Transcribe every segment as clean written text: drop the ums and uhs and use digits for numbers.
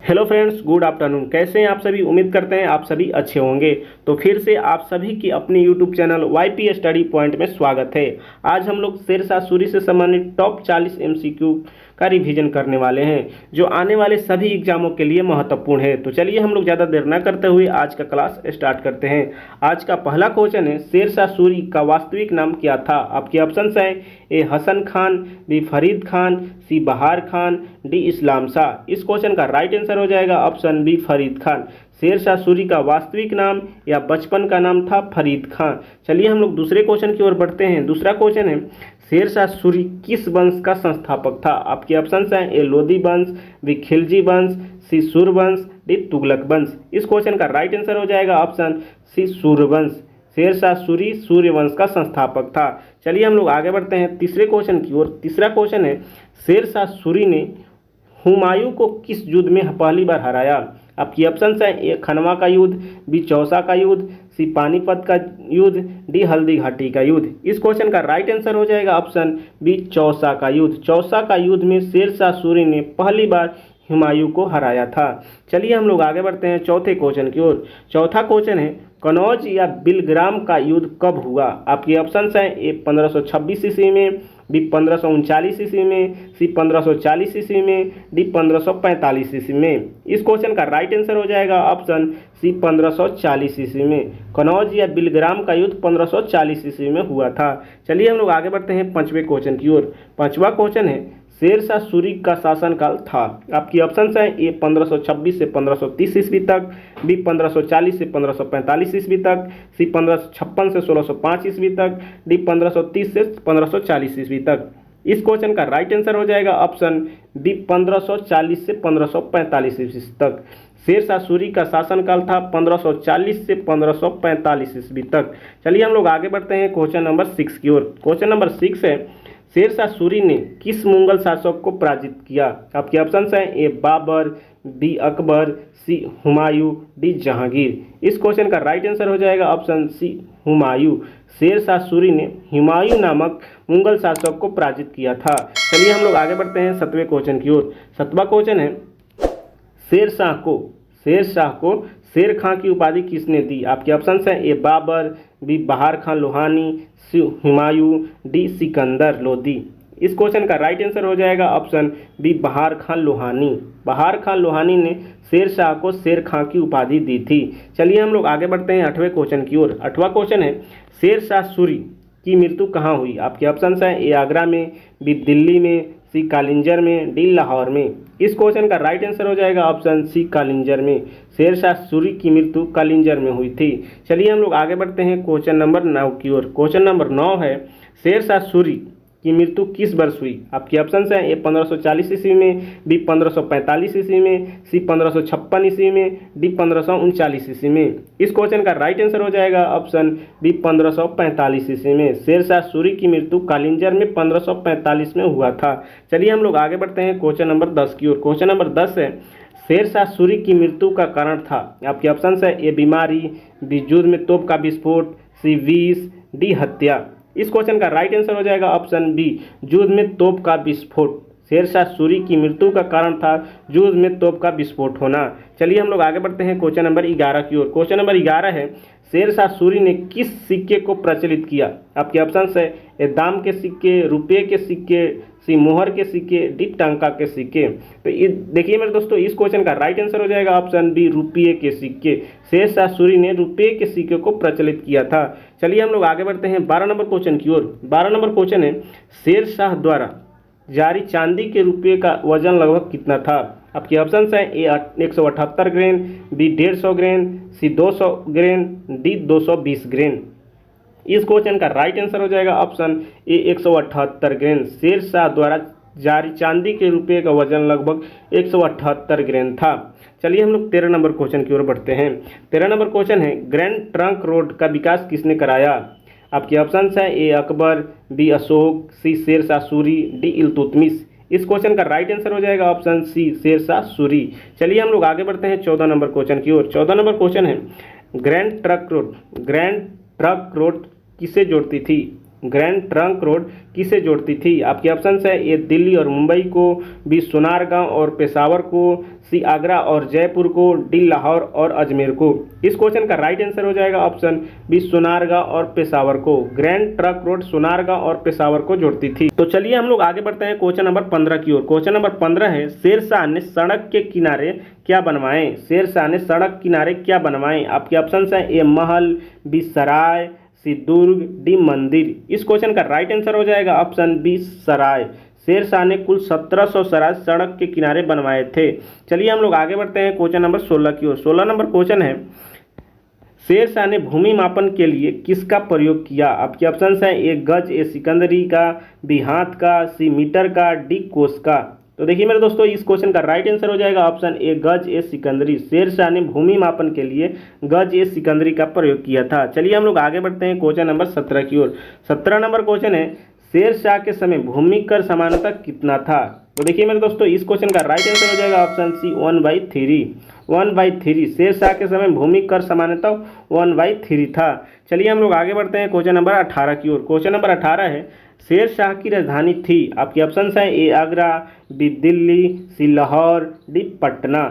Hello friends, good afternoon. कैसे हैं आप सभी? उम्मीद करते हैं आप सभी अच्छे होंगे। तो फिर से आप सभी की अपनी YouTube channel YP study point में स्वागत है। आज हम लोग शेरशाह सूरी से संबंधित टॉप 40 एमसीक्यू का रिवीजन करने वाले हैं, जो आने वाले सभी एग्जामों के लिए महत्वपूर्ण है। तो चलिए हम लोग ज़्यादा देर न करते हुए आज का क्लास स्टार्ट करते हैं। आज का पहला क्वेश्चन है, शेरशाह सूरी का वास्तविक नाम क्या था? आपके ऑप्शंस हैं ए हसन खान, बी फरीद खान, सी बहार खान, डी इस्लाम शाह। इस क्वेश्चन का राइट आंसर हो जाएगा ऑप्शन बी फरीद खान। शेरशाह सूरी का वास्तविक नाम या बचपन का नाम था फरीद खान। चलिए हम लोग दूसरे क्वेश्चन की ओर बढ़ते हैं। दूसरा क्वेश्चन है, शेरशाह सूरी किस वंश का संस्थापक था? आपके ऑप्शंस हैं ए लोदी वंश, बी खिलजी वंश, सी सूर वंश, डी तुगलक वंश। इस क्वेश्चन का राइट आंसर हो जाएगा ऑप्शन सी सूर वंश। शेरशाह सूरी सूर्य वंश का संस्थापक था। चलिए हम लोग आगे बढ़ते हैं तीसरे क्वेश्चन की ओर। तीसरा क्वेश्चन है, शेरशाह सूरी ने हुमायूं को किस युद्ध में पहली बार हराया? आपकी ऑप्शंस हैं ए खनवा का युद्ध, बी चौसा का युद्ध, सी पानीपत का युद्ध, डी हल्दी घाटी का युद्ध। इस क्वेश्चन का राइट आंसर हो जाएगा ऑप्शन बी चौसा का युद्ध। चौसा का युद्ध में शेरशाह सूरी ने पहली बार हुमायूं को हराया था। चलिए हम लोग आगे बढ़ते हैं चौथे क्वेश्चन की ओर। चौथा क्वेश्चन है, कनौज या बिलग्राम का युद्ध कब हुआ? आपके ऑप्शंस हैं ए 1526 ईस्वी में, बी 1539 ईस्वी में, सी 1540 ईस्वी में, डी 1545 ईस्वी में। इस क्वेश्चन का राइट आंसर हो जाएगा ऑप्शन सी 1540 ईस्वी में। कनौज या बिलग्राम का युद्ध 1540 ईस्वी में हुआ था। चलिए हम लोग आगे बढ़ते हैं पांचवें क्वेश्चन की ओर। पांचवा क्वेश्चन है, शेरशाह सूरी का शासनकाल था। आपकी ऑप्शंस हैं ए 1526 से 1530 ईस्वी तक, बी 1540 से 1545 ईस्वी तक, सी 1556 से 1605 ईस्वी तक, डी 1530 से 1540 ईस्वी तक। इस क्वेश्चन का राइट आंसर हो जाएगा ऑप्शन बी 1540 से 1545 ईस्वी तक। शेरशाह सूरी का शासनकाल था 1540 से 1545 ईस्वी तक। चलिए हम लोग आगे बढ़ते हैं क्वेश्चन नंबर 6 की ओर। क्वेश्चन नंबर 6 है, शेरशाह सूरी ने किस मुगल शासक को पराजित किया? आपके ऑप्शंस हैं ए बाबर, बी अकबर, सी हुमायूं, डी जहांगीर। इस क्वेश्चन का राइट आंसर हो जाएगा ऑप्शन सी हुमायूं। शेरशाह सूरी ने हुमायूं नामक मुगल शासक को पराजित किया था। चलिए हम लोग आगे बढ़ते हैं 7वें क्वेश्चन की ओर। 7वां क्वेश्चन है, शेरशाह को शेर खां की उपाधि किसने दी? आपके ऑप्शंस हैं ए बाबर, बी बहार खान लोहानी, सी हुमायूं, डी सिकंदर लोदी। इस क्वेश्चन का राइट आंसर हो जाएगा ऑप्शन बी बहार खान लोहानी। बहार खान लोहानी ने शेरशाह को शेर खां की उपाधि दी थी। चलिए हम लोग आगे बढ़ते हैं 8वें क्वेश्चन की ओर। 8वां क्वेश्चन है, शेरशाह सूरी की मृत्यु कहाँ हुई? आपके ऑप्शंस हैं ए आगरा में, बी दिल्ली में, सी कालिंजर में, डी लाहौर में। इस क्वेश्चन का राइट आंसर हो जाएगा ऑप्शन सी कालिंजर में। शेरशाह सूरी की मृत्यु कालिंजर में हुई थी। चलिए हम लोग आगे बढ़ते हैं क्वेश्चन नंबर 9 की ओर। क्वेश्चन नंबर 9 है, शेरशाह सूरी की मृत्यु किस वर्ष हुई? आपके ऑप्शंस हैं ए 1540 ईस्वी में, बी 1545 ईस्वी में, सी 1556 ईस्वी में, डी 1539 ईस्वी में। इस क्वेश्चन का राइट आंसर हो जाएगा ऑप्शन बी 1545 ईस्वी में। शेरशाह सूरी की मृत्यु कालिंजर में 1545 में हुआ था। चलिए हम लोग आगे बढ़ते हैं क्वेश्चन नंबर 10 की ओर। क्वेश्चन नंबर 10 है, शेरशाह सूरी की मृत्यु का कारण था। आपके ऑप्शंस है ए बीमारी, बी युद्ध में तोप का विस्फोट, सी विष, डी हत्या। इस क्वेश्चन का राइट आंसर हो जाएगा ऑप्शन बी युद्ध में तोप का विस्फोट। शेरशाह सूरी की मृत्यु का कारण था युद्ध में तोप का विस्फोट होना। चलिए हम लोग आगे बढ़ते हैं क्वेश्चन नंबर 11 की ओर। क्वेश्चन नंबर 11 है, शेरशाह सूरी ने किस सिक्के को प्रचलित किया? आपके ऑप्शंस है ए दाम के सिक्के, रुपये के सिक्के, सी मोहर के सिक्के, डी टंका के सिक्के। तो देखिए मेरे दोस्तों, इस क्वेश्चन का राइट आंसर हो जाएगा ऑप्शन बी रुपये के सिक्के। शेरशाह सूरी ने रुपये के सिक्के को प्रचलित किया था। चलिए हम लोग आगे बढ़ते हैं 12 नंबर क्वेश्चन की ओर। 12 नंबर क्वेश्चन है, शेरशाह द्वारा जारी चांदी के रुपये का वजन लगभग कितना था? आपके ऑप्शंस हैं ए 178 ग्रेन, बी 150 ग्रेन, सी 200 ग्रेन, डी 220 ग्रेन। इस क्वेश्चन का राइट आंसर हो जाएगा ऑप्शन ए 178 ग्रेन। शेरशाह द्वारा जारी चांदी के रुपये का वजन लगभग 178 ग्रेन था। चलिए हम लोग 13 नंबर क्वेश्चन की ओर बढ़ते हैं। 13 नंबर क्वेश्चन है, ग्रैंड ट्रंक रोड का विकास किसने कराया? आपके ऑप्शंस हैं ए अकबर, बी अशोक, सी शेरशाह सूरी, डी इल्तुतमिश। इस क्वेश्चन का राइट आंसर हो जाएगा ऑप्शन सी शेरशाह सूरी। चलिए हम लोग आगे बढ़ते हैं 14 नंबर क्वेश्चन की ओर। 14 नंबर क्वेश्चन है, ग्रैंड ट्रंक रोड किसे जोड़ती थी? ग्रैंड ट्रंक रोड किसे जोड़ती थी? आपके ऑप्शन है ए दिल्ली और मुंबई को, बी सोनारगांव और पेशावर को, सी आगरा और जयपुर को, डी लाहौर और अजमेर को। इस क्वेश्चन का राइट आंसर हो जाएगा ऑप्शन बी सोनारगांव और पेशावर को। ग्रैंड ट्रंक रोड सोनारगांव और पेशावर को जोड़ती थी। तो चलिए हम लोग आगे बढ़ते हैं क्वेश्चन नंबर 15 की ओर। क्वेश्चन नंबर 15 है शेरशाह ने सड़क के किनारे क्या बनवाएं? शेरशाह ने सड़क किनारे क्या बनवाएं? आपके ऑप्शन है ए महल, बी सराय, सी दुर्ग, डी मंदिर। इस क्वेश्चन का राइट आंसर हो जाएगा ऑप्शन बी सराय। शेरशाह ने कुल 1700 सराय सड़क के किनारे बनवाए थे। चलिए हम लोग आगे बढ़ते हैं क्वेश्चन नंबर 16 की ओर। 16 नंबर क्वेश्चन है शेरशाह ने भूमि मापन के लिए किसका प्रयोग किया? आपके ऑप्शन है ए गज, ए सिकंदरी का, बी हाथ का, सी मीटर का, डी कोस का। तो देखिए मेरे दोस्तों इस क्वेश्चन का राइट आंसर हो जाएगा ऑप्शन ए गज, ए सिकंदरी। शेरशाह ने भूमि मापन के लिए गज, ए सिकंदरी का प्रयोग किया था। चलिए हम लोग आगे बढ़ते हैं क्वेश्चन नंबर 17 की ओर। 17 नंबर क्वेश्चन है शेरशाह के समय भूमि कर समानता कितना था? तो देखिए मेरे दोस्तों इस क्वेश्चन का राइट आंसर हो जाएगा ऑप्शन सी 1/3। 1/3 शेरशाह के समय भूमि कर समानता 1/3 था। चलिए हम लोग आगे बढ़ते हैं क्वेश्चन नंबर 18 की ओर। क्वेश्चन नंबर 18 है शेरशाह की राजधानी थी। आपके ऑप्शन है ए आगरा, बी दिल्ली, सी लाहौर, डी पटना।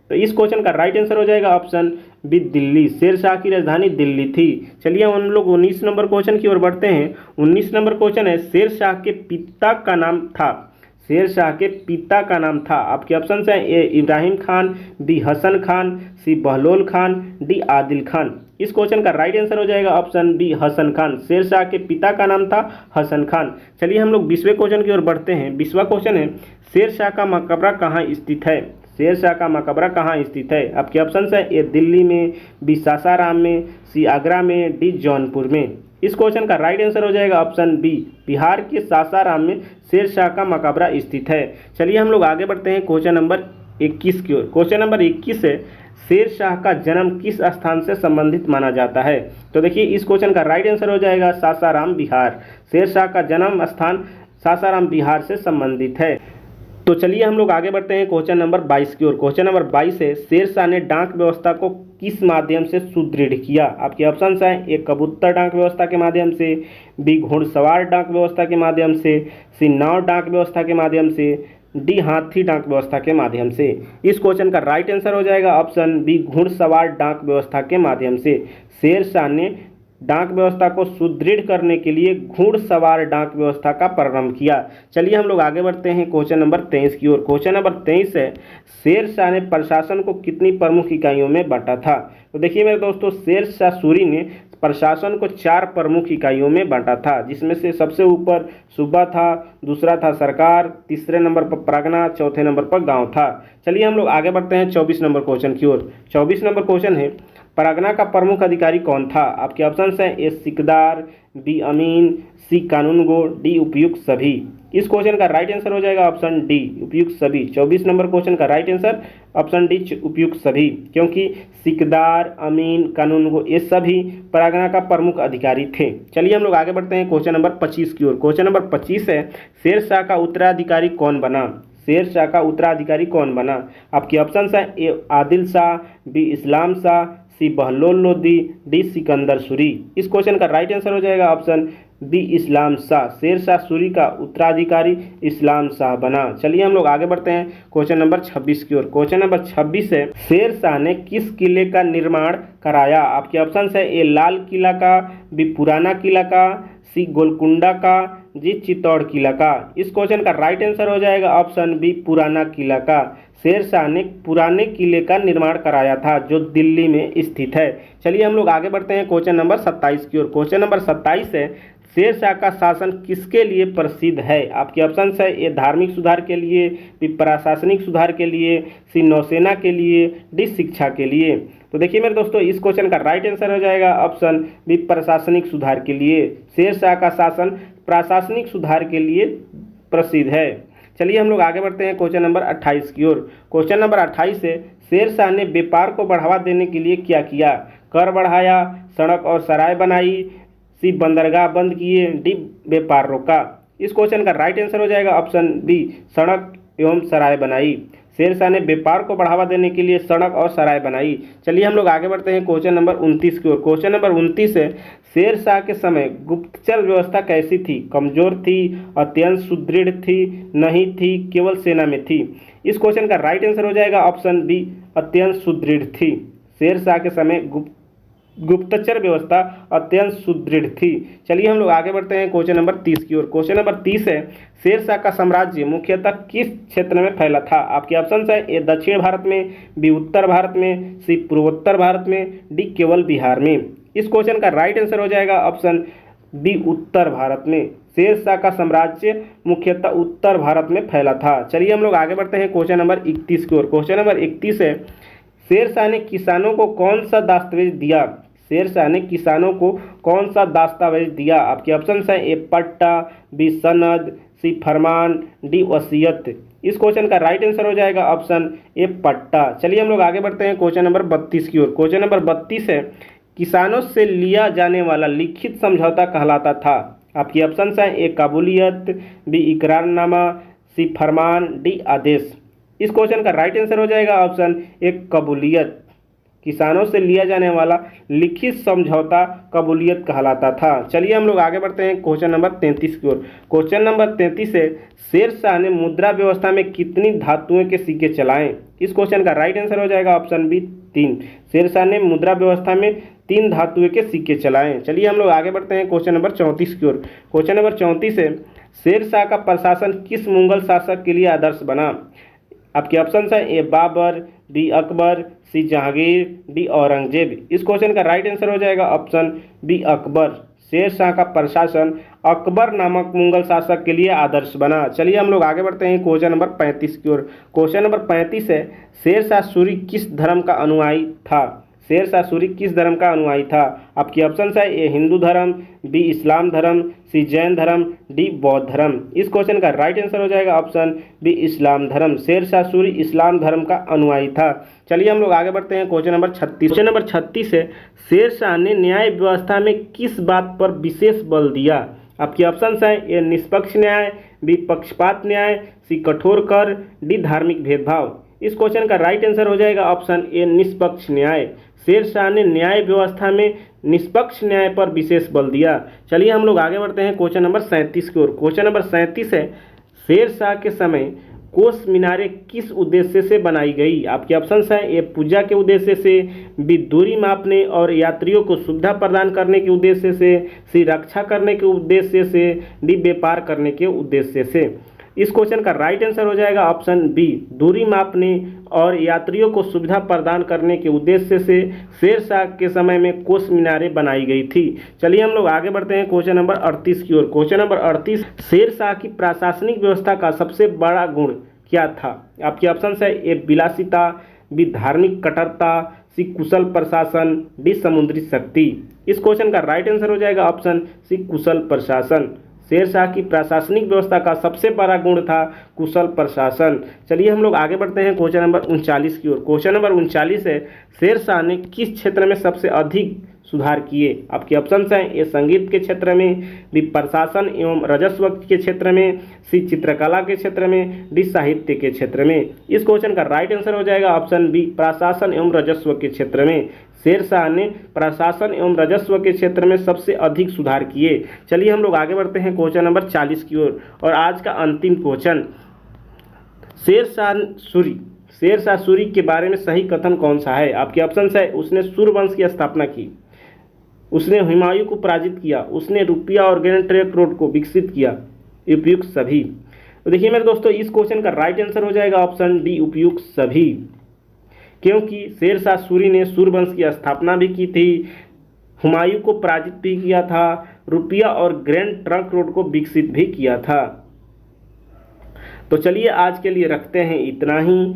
तो इस क्वेश्चन का राइट आंसर हो जाएगा ऑप्शन बी दिल्ली। शेरशाह की राजधानी दिल्ली थी। चलिए हम लोग 19 नंबर क्वेश्चन की ओर बढ़ते हैं। 19 नंबर क्वेश्चन है शेरशाह के पिता का नाम था। शेरशाह के पिता का नाम था। आपके ऑप्शन है ए इब्राहिम खान, बी हसन खान, सी बहलोल खान, डी आदिल खान। इस क्वेश्चन का राइट आंसर हो जाएगा ऑप्शन बी हसन खान। शेरशाह के पिता का नाम था हसन खान। चलिए हम लोग 20वें क्वेश्चन की ओर बढ़ते हैं। 20वां क्वेश्चन है शेरशाह का मकबरा कहाँ स्थित है? शेरशाह का मकबरा कहाँ स्थित है? आपके ऑप्शन है ए दिल्ली में, बी सासाराम में, सी आगरा में, डी जौनपुर में। इस क्वेश्चन का राइट आंसर हो जाएगा ऑप्शन बी बिहार के सासाराम में शेरशाह का मकबरा स्थित है। चलिए हम लोग आगे बढ़ते हैं क्वेश्चन नंबर 21 की ओर। क्वेश्चन नंबर 21 है शेरशाह का जन्म किस स्थान से संबंधित माना जाता है? तो देखिए इस क्वेश्चन का राइट आंसर हो जाएगा सासाराम बिहार। शेरशाह का जन्म स्थान सासाराम बिहार से संबंधित है। तो चलिए हम लोग आगे बढ़ते हैं क्वेश्चन नंबर 22 की ओर। क्वेश्चन नंबर 22 है शेरशाह ने डाक व्यवस्था को किस माध्यम से सुदृढ़ किया? आपके ऑप्शन है ए कबूतर डाक व्यवस्था के माध्यम से, बी घुड़सवार डाक व्यवस्था के माध्यम से, सी नाव डाक व्यवस्था के माध्यम से, डी हाथी डाक व्यवस्था के माध्यम से। इस क्वेश्चन का राइट आंसर हो जाएगा ऑप्शन बी घुड़सवार डाक व्यवस्था के माध्यम से। शेरशाह ने डाक व्यवस्था को सुदृढ़ करने के लिए घुड़सवार डाक व्यवस्था का प्रारंभ किया। चलिए हम लोग आगे बढ़ते हैं क्वेश्चन नंबर 23 की ओर। क्वेश्चन नंबर 23 है शेरशाह ने प्रशासन को कितनी प्रमुख इकाइयों में बांटा था? तो देखिए मेरे दोस्तों शेरशाह सूरी ने प्रशासन को 4 प्रमुख इकाइयों में बांटा था, जिसमें से सबसे ऊपर सूबा था, दूसरा था सरकार, तीसरे नंबर पर परगना, चौथे नंबर पर गांव था। चलिए हम लोग आगे बढ़ते हैं 24 नंबर क्वेश्चन की ओर। 24 नंबर क्वेश्चन है परगना का प्रमुख अधिकारी कौन था? आपके ऑप्शन है ए सिकदार, बी अमीन, सी कानूनगो, डी उपयुक्त सभी। इस क्वेश्चन का राइट आंसर हो जाएगा ऑप्शन डी उपयुक्त सभी। 24 नंबर क्वेश्चन का राइट आंसर ऑप्शन डी उपयुक्त सभी, क्योंकि सिकदार, अमीन, कानूनगो ये सभी परगना का प्रमुख अधिकारी थे। चलिए हम लोग आगे बढ़ते हैं क्वेश्चन नंबर 25 की ओर। क्वेश्चन नंबर 25 है शेरशाह का उत्तराधिकारी कौन बना? शेरशाह का उत्तराधिकारी कौन बना? आपके ऑप्शन है ए आदिल शाह, बी इस्लाम शाह, सी बहलोल लोदी, डी सिकंदर सूरी। इस क्वेश्चन का राइट आंसर हो जाएगा ऑप्शन बी इस्लाम शाह। शेरशाह सूरी का उत्तराधिकारी इस्लाम शाह बना। चलिए हम लोग आगे बढ़ते हैं क्वेश्चन नंबर 26 की ओर। क्वेश्चन नंबर 26 है शेरशाह ने किस किले का निर्माण कराया? आपके ऑप्शन है ए लाल किला का, बी पुराना किला का, सी गोलकुंडा का, जी चित्तौड़ किला का। इस क्वेश्चन का राइट आंसर हो जाएगा ऑप्शन बी पुराना किला का। शेरशाह ने पुराने किले का निर्माण कराया था जो दिल्ली में स्थित है। चलिए हम लोग आगे बढ़ते हैं क्वेश्चन नंबर 27 की ओर। क्वेश्चन नंबर 27 है शेरशाह का शासन किसके लिए प्रसिद्ध है? आपके ऑप्शन है ए धार्मिक सुधार के लिए, बी प्रशासनिक सुधार के लिए, सी नौसेना के लिए, डी शिक्षा के लिए। तो देखिए मेरे दोस्तों इस क्वेश्चन का राइट आंसर हो जाएगा ऑप्शन बी प्रशासनिक सुधार के लिए। शेरशाह का शासन प्रशासनिक सुधार के लिए प्रसिद्ध है। चलिए हम लोग आगे बढ़ते हैं क्वेश्चन नंबर 28 की ओर। क्वेश्चन नंबर 28 है शेरशाह ने व्यापार को बढ़ावा देने के लिए क्या किया? कर बढ़ाया, सड़क और सराय बनाई, सी बंदरगाह बंद किए, डी व्यापार रोका। इस क्वेश्चन का राइट आंसर हो जाएगा ऑप्शन बी सड़क एवं सराय बनाई। शेरशाह ने व्यापार को बढ़ावा देने के लिए सड़क और सराय बनाई। चलिए हम लोग आगे बढ़ते हैं क्वेश्चन नंबर 29 की ओर। क्वेश्चन नंबर 29 है, शेरशाह के समय गुप्तचर व्यवस्था कैसी थी? कमजोर थी, अत्यंत सुदृढ़ थी, नहीं थी, केवल सेना में थी? इस क्वेश्चन का राइट आंसर हो जाएगा ऑप्शन बी, अत्यंत सुदृढ़ थी। शेरशाह के समय गुप्तचर व्यवस्था अत्यंत सुदृढ़ थी। चलिए हम लोग आगे बढ़ते हैं क्वेश्चन नंबर 30 की ओर। क्वेश्चन नंबर 30 है, शेरशाह का साम्राज्य मुख्यतः किस क्षेत्र में फैला था? आपके ऑप्शन है ए दक्षिण भारत में, बी उत्तर भारत में, सी पूर्वोत्तर भारत में, डी केवल बिहार में? इस क्वेश्चन का राइट आंसर हो जाएगा ऑप्शन बी, उत्तर भारत में। शेरशाह का साम्राज्य मुख्यतः उत्तर भारत में फैला था। चलिए हम लोग आगे बढ़ते हैं क्वेश्चन नंबर 31 की ओर। क्वेश्चन नंबर 31 है, शेरशाह ने किसानों को कौन सा दस्तावेज दिया? शेरशाह ने किसानों को कौन सा दस्तावेज दिया? आपके ऑप्शन है ए पट्टा, बी सनद, सी फरमान, डी वसीयत? इस क्वेश्चन का राइट आंसर हो जाएगा ऑप्शन ए पट्टा। चलिए हम लोग आगे बढ़ते हैं क्वेश्चन नंबर 32 की ओर। क्वेश्चन नंबर 32 है, किसानों से लिया जाने वाला लिखित समझौता कहलाता था? आपकी ऑप्शन है ए काबूलियत, बी इकरारनामा, सी फरमान, डी आदेश? इस क्वेश्चन का राइट आंसर हो जाएगा ऑप्शन ए कबूलियत। किसानों से लिया जाने वाला लिखित समझौता कबूलियत कहलाता था। चलिए हम लोग आगे बढ़ते हैं क्वेश्चन नंबर 33 की ओर। क्वेश्चन नंबर 33 है, शेरशाह ने मुद्रा व्यवस्था में कितनी धातुओं के सिक्के चलाए? इस क्वेश्चन का राइट आंसर हो जाएगा ऑप्शन बी, 3। शेरशाह ने मुद्रा व्यवस्था में 3 धातुओं के सिक्के चलाए। चलिए हम लोग आगे बढ़ते हैं क्वेश्चन नंबर 34 की ओर। क्वेश्चन नंबर 34 है, शेरशाह का प्रशासन किस मुगल शासक के लिए आदर्श बना? आपके ऑप्शन है ए बाबर, बी अकबर, सी जहांगीर, डी औरंगजेब? इस क्वेश्चन का राइट आंसर हो जाएगा ऑप्शन बी, अकबर। शेरशाह का प्रशासन अकबर नामक मुगल शासक के लिए आदर्श बना। चलिए हम लोग आगे बढ़ते हैं क्वेश्चन नंबर 35 की ओर। क्वेश्चन नंबर 35 है, शेरशाह सूरी किस धर्म का अनुयायी था? शेरशाह सूरी किस धर्म का अनुयायी था? आपकी ऑप्शन है ए हिंदू धर्म, बी इस्लाम धर्म, सी जैन धर्म, डी बौद्ध धर्म? इस क्वेश्चन का राइट आंसर हो जाएगा ऑप्शन बी, इस्लाम धर्म। शेरशाह सूरी इस्लाम धर्म का अनुयायी था। चलिए हम लोग आगे बढ़ते हैं क्वेश्चन नंबर 36। क्वेश्चन नंबर 36 है, शेरशाह ने न्याय व्यवस्था में किस बात पर विशेष बल दिया? आपकी ऑप्शन है ए निष्पक्ष न्याय, बी पक्षपात न्याय, सी कठोर कर, डी धार्मिक भेदभाव? इस क्वेश्चन का राइट आंसर हो जाएगा ऑप्शन ए, निष्पक्ष न्याय। शेरशाह ने न्याय व्यवस्था में निष्पक्ष न्याय पर विशेष बल दिया। चलिए हम लोग आगे बढ़ते हैं क्वेश्चन नंबर 37 की ओर। क्वेश्चन नंबर 37 है, शेरशाह के समय कोस मीनारें किस उद्देश्य से बनाई गई? आपके ऑप्शन है ए पूजा के उद्देश्य से, बी दूरी मापने और यात्रियों को सुविधा प्रदान करने के उद्देश्य से, सी रक्षा करने के उद्देश्य से, डी व्यापार करने के उद्देश्य से? इस क्वेश्चन का राइट आंसर हो जाएगा ऑप्शन बी, दूरी मापने और यात्रियों को सुविधा प्रदान करने के उद्देश्य से शेरशाह के समय में कोस मीनारें बनाई गई थी। चलिए हम लोग आगे बढ़ते हैं क्वेश्चन नंबर 38 की ओर। क्वेश्चन नंबर 38, शेरशाह की प्रशासनिक व्यवस्था का सबसे बड़ा गुण क्या था? आपके ऑप्शन है ए विलासिता, बी धार्मिक कट्टरता, सी कुशल प्रशासन, डी समुद्री शक्ति? इस क्वेश्चन का राइट आंसर हो जाएगा ऑप्शन सी, कुशल प्रशासन। शेरशाह की प्रशासनिक व्यवस्था का सबसे बड़ा गुण था कुशल प्रशासन। चलिए हम लोग आगे बढ़ते हैं क्वेश्चन नंबर 39 की ओर। क्वेश्चन नंबर 39 है, शेरशाह ने किस क्षेत्र में सबसे अधिक सुधार किए? आपके ऑप्शन हैं ए संगीत के क्षेत्र में, बी प्रशासन एवं राजस्व के क्षेत्र में, सी चित्रकला के क्षेत्र में, डी साहित्य के क्षेत्र में? इस क्वेश्चन का राइट आंसर हो जाएगा ऑप्शन बी, प्रशासन एवं राजस्व के क्षेत्र में। शेरशाह ने प्रशासन एवं राजस्व के क्षेत्र में सबसे अधिक सुधार किए। चलिए हम लोग आगे बढ़ते हैं क्वेश्चन नंबर 40 की ओर। और आज का अंतिम क्वेश्चन, शेरशाह सूरी के बारे में सही कथन कौन सा है? आपके ऑप्शन है उसने सूर्यवंश की स्थापना की, उसने हुमायूं को पराजित किया, उसने रुपया और ग्रैंड ट्रंक रोड को विकसित किया, उपयुक्त सभी? तो देखिए मेरे दोस्तों, इस क्वेश्चन का राइट आंसर हो जाएगा ऑप्शन डी, उपयुक्त सभी। क्योंकि शेरशाह सूरी ने सूर्यवंश की स्थापना भी की थी, हुमायूं को पराजित भी किया था, रुपया और ग्रैंड ट्रंक रोड को विकसित भी किया था। तो चलिए आज के लिए रखते हैं इतना ही।